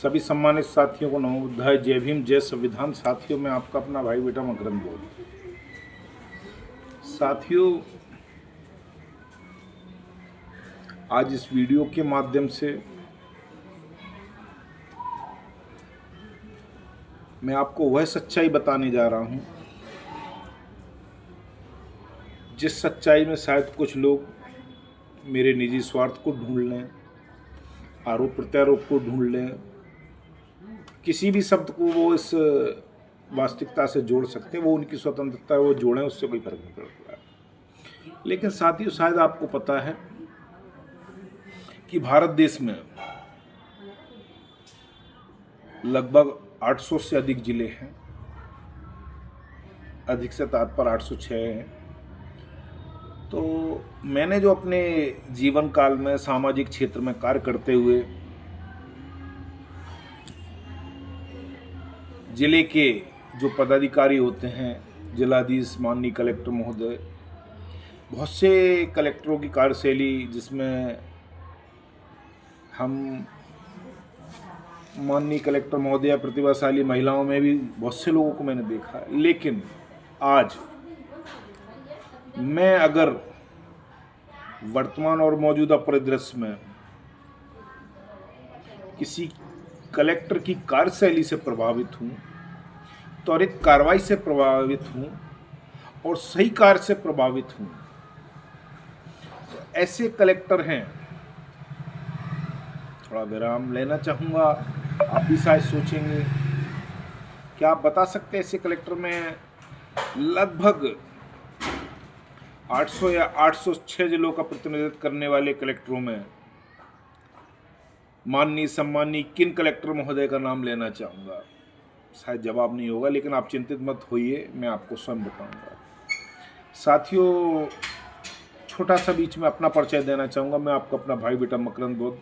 सभी सम्मानित साथियों को नमोबुद्धाय, जय भीम, जय संविधान। साथियों, मैं आपका अपना भाई बेटा मकरंद बोल। साथियों, आज इस वीडियो के माध्यम से मैं आपको वह सच्चाई बताने जा रहा हूं जिस सच्चाई में शायद कुछ लोग मेरे निजी स्वार्थ को ढूंढ लें, आरोप प्रत्यारोप को ढूंढ लें, किसी भी शब्द को वो इस वास्तविकता से जोड़ सकते हैं। वो उनकी स्वतंत्रता है, वो जोड़ें, उससे कोई फर्क नहीं पड़ता है। लेकिन साथियों, शायद आपको पता है कि भारत देश में लगभग 800 से अधिक जिले हैं। अधिक से तात्पर्य 806 हैं। तो मैंने जो अपने जीवन काल में सामाजिक क्षेत्र में कार्य करते हुए जिले के जो पदाधिकारी होते हैं, जिलाधीश, माननीय कलेक्टर महोदय, बहुत से कलेक्टरों की कार्यशैली, जिसमें हम माननीय कलेक्टर महोदया प्रतिभाशाली महिलाओं में भी बहुत से लोगों को मैंने देखा है। लेकिन आज मैं अगर वर्तमान और मौजूदा परिदृश्य में किसी कलेक्टर की कार्यशैली से प्रभावित हूँ, त्वरित कार्रवाई से प्रभावित हूँ और सही कार्य से प्रभावित हूँ, तो ऐसे कलेक्टर हैं, थोड़ा विराम लेना चाहूँगा। आप भी शायद सोचेंगे, क्या आप बता सकते हैं ऐसे कलेक्टर में लगभग 800 या 806 जिलों का प्रतिनिधित्व करने वाले कलेक्टरों में माननीय सम्माननीय किन कलेक्टर महोदय का नाम लेना चाहूँगा? शायद जवाब नहीं होगा, लेकिन आप चिंतित मत होइए, मैं आपको स्वयं बताऊँगा। साथियों, छोटा सा बीच में अपना परिचय देना चाहूँगा। मैं आपका अपना भाई बेटा मकरंद बोध,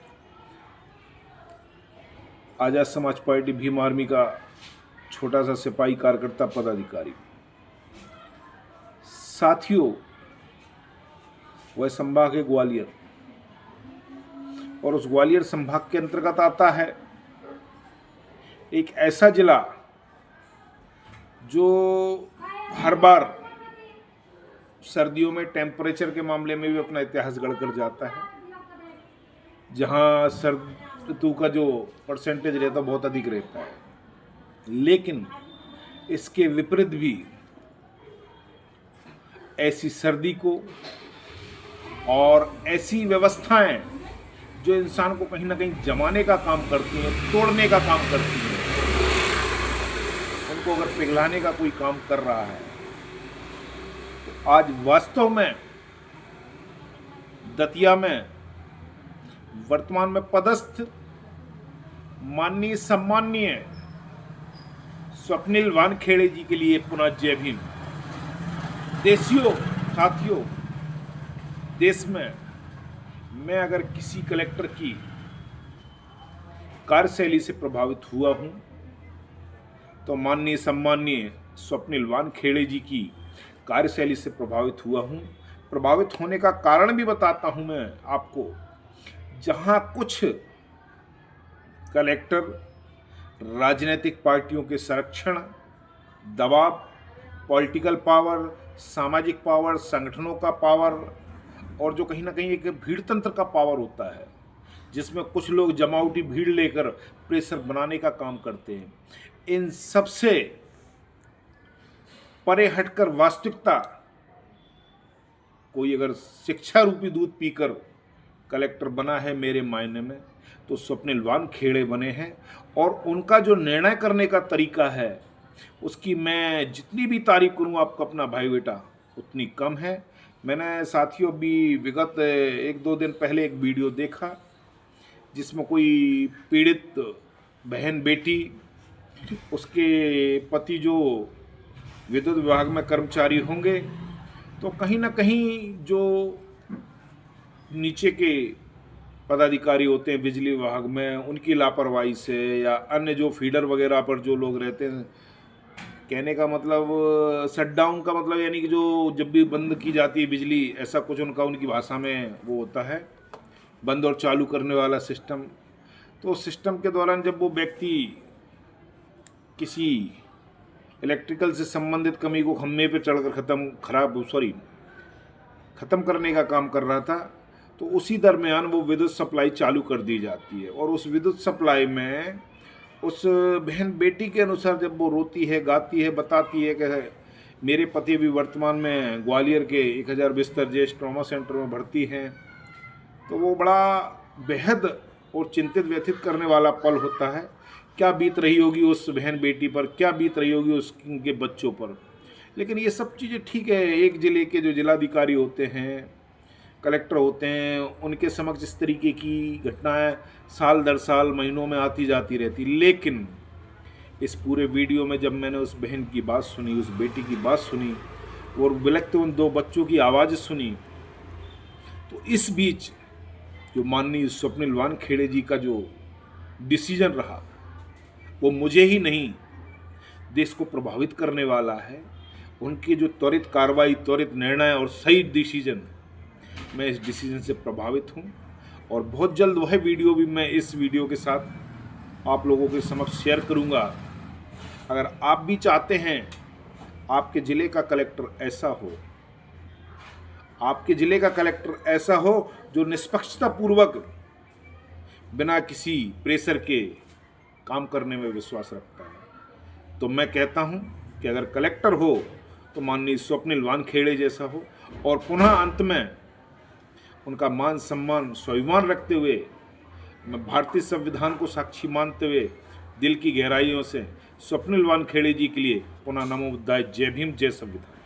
आज़ाद समाज पार्टी भीम आर्मी का छोटा सा सिपाही कार्यकर्ता पदाधिकारी। साथियों, वह संभाग है ग्वालियर, और उस ग्वालियर संभाग के अंतर्गत आता है एक ऐसा जिला जो हर बार सर्दियों में टेम्परेचर के मामले में भी अपना इतिहास गढ़कर जाता है, जहां सर्द ऋतु का जो परसेंटेज रहता है बहुत अधिक रहता है। लेकिन इसके विपरीत भी ऐसी सर्दी को और ऐसी व्यवस्थाएं जो इंसान को कहीं ना कहीं जमाने का काम करती हैं, तोड़ने का काम करती हैं, उनको अगर पिघलाने का कोई काम कर रहा है, तो आज वास्तव में दतिया में वर्तमान में पदस्थ माननीय सम्माननीय स्वप्निल वानखेड़े जी के लिए पुनः जय भीम। देशियों, साथियों, देश में मैं अगर किसी कलेक्टर की कार्यशैली से प्रभावित हुआ हूं, तो माननीय सम्माननीय स्वप्निल वानखेड़े जी की कार्यशैली से प्रभावित हुआ हूं। प्रभावित होने का कारण भी बताता हूं मैं आपको। जहां कुछ कलेक्टर राजनीतिक पार्टियों के संरक्षण, दबाव, पॉलिटिकल पावर, सामाजिक पावर, संगठनों का पावर, और जो कहीं ना कहीं एक भीड़ तंत्र का पावर होता है, जिसमें कुछ लोग जमावटी भीड़ लेकर प्रेशर बनाने का काम करते हैं, इन सबसे परे हटकर वास्तविकता, कोई अगर शिक्षा रूपी दूध पीकर कलेक्टर बना है मेरे मायने में, तो स्वप्निल वानखेड़े बने हैं। और उनका जो निर्णय करने का तरीका है, उसकी मैं जितनी भी तारीफ करूँ आपका अपना भाई बेटा, उतनी कम है। मैंने साथियों अभी विगत 1-2 दिन पहले एक वीडियो देखा, जिसमें कोई पीड़ित बहन बेटी, उसके पति जो विद्युत विभाग में कर्मचारी होंगे, तो कहीं ना कहीं जो नीचे के पदाधिकारी होते हैं बिजली विभाग में, उनकी लापरवाही से, या अन्य जो फीडर वगैरह पर जो लोग रहते हैं, कहने का मतलब शटडाउन का मतलब यानी कि जो जब भी बंद की जाती है बिजली, ऐसा कुछ उनकी भाषा में वो होता है, बंद और चालू करने वाला सिस्टम। तो सिस्टम के दौरान जब वो व्यक्ति किसी इलेक्ट्रिकल से संबंधित कमी को खम्भे पे चढ़कर ख़त्म करने का काम कर रहा था, तो उसी दरमियान वो विद्युत सप्लाई चालू कर दी जाती है। और उस विद्युत सप्लाई में उस बहन बेटी के अनुसार जब वो रोती है, गाती है, बताती है कि मेरे पति भी वर्तमान में ग्वालियर के 1000 बिस्तर जेस ट्रॉमा सेंटर में भर्ती हैं, तो वो बड़ा बेहद और चिंतित व्यथित करने वाला पल होता है। क्या बीत रही होगी उस बहन बेटी पर, क्या बीत रही होगी उसके बच्चों पर। लेकिन ये सब चीज़ें ठीक है, एक ज़िले के जो जिलाधिकारी होते हैं, कलेक्टर होते हैं, उनके समक्ष इस तरीके की घटनाएं साल दर साल महीनों में आती जाती रहती। लेकिन इस पूरे वीडियो में जब मैंने उस बहन की बात सुनी, उस बेटी की बात सुनी और बिलखते उन 2 बच्चों की आवाज़ सुनी, तो इस बीच जो माननीय स्वप्निल वानखेड़े जी का जो डिसीजन रहा, वो मुझे ही नहीं देश को प्रभावित करने वाला है। उनकी जो त्वरित कार्रवाई, त्वरित निर्णय और सही डिसीजन, मैं इस डिसीजन से प्रभावित हूँ। और बहुत जल्द वह वीडियो भी मैं इस वीडियो के साथ आप लोगों के समक्ष शेयर करूँगा। अगर आप भी चाहते हैं आपके ज़िले का कलेक्टर ऐसा हो, आपके ज़िले का कलेक्टर ऐसा हो जो निष्पक्षता पूर्वक बिना किसी प्रेशर के काम करने में विश्वास रखता है, तो मैं कहता हूं कि अगर कलेक्टर हो तो माननीय स्वप्निल वानखेड़े जैसा हो। और पुनः अंत में उनका मान सम्मान स्वाभिमान रखते हुए मैं भारतीय संविधान को साक्षी मानते हुए दिल की गहराइयों से स्वप्निल वानखेड़े जी के लिए पुनः नमो बुद्धाय, जय भीम, जय संविधान।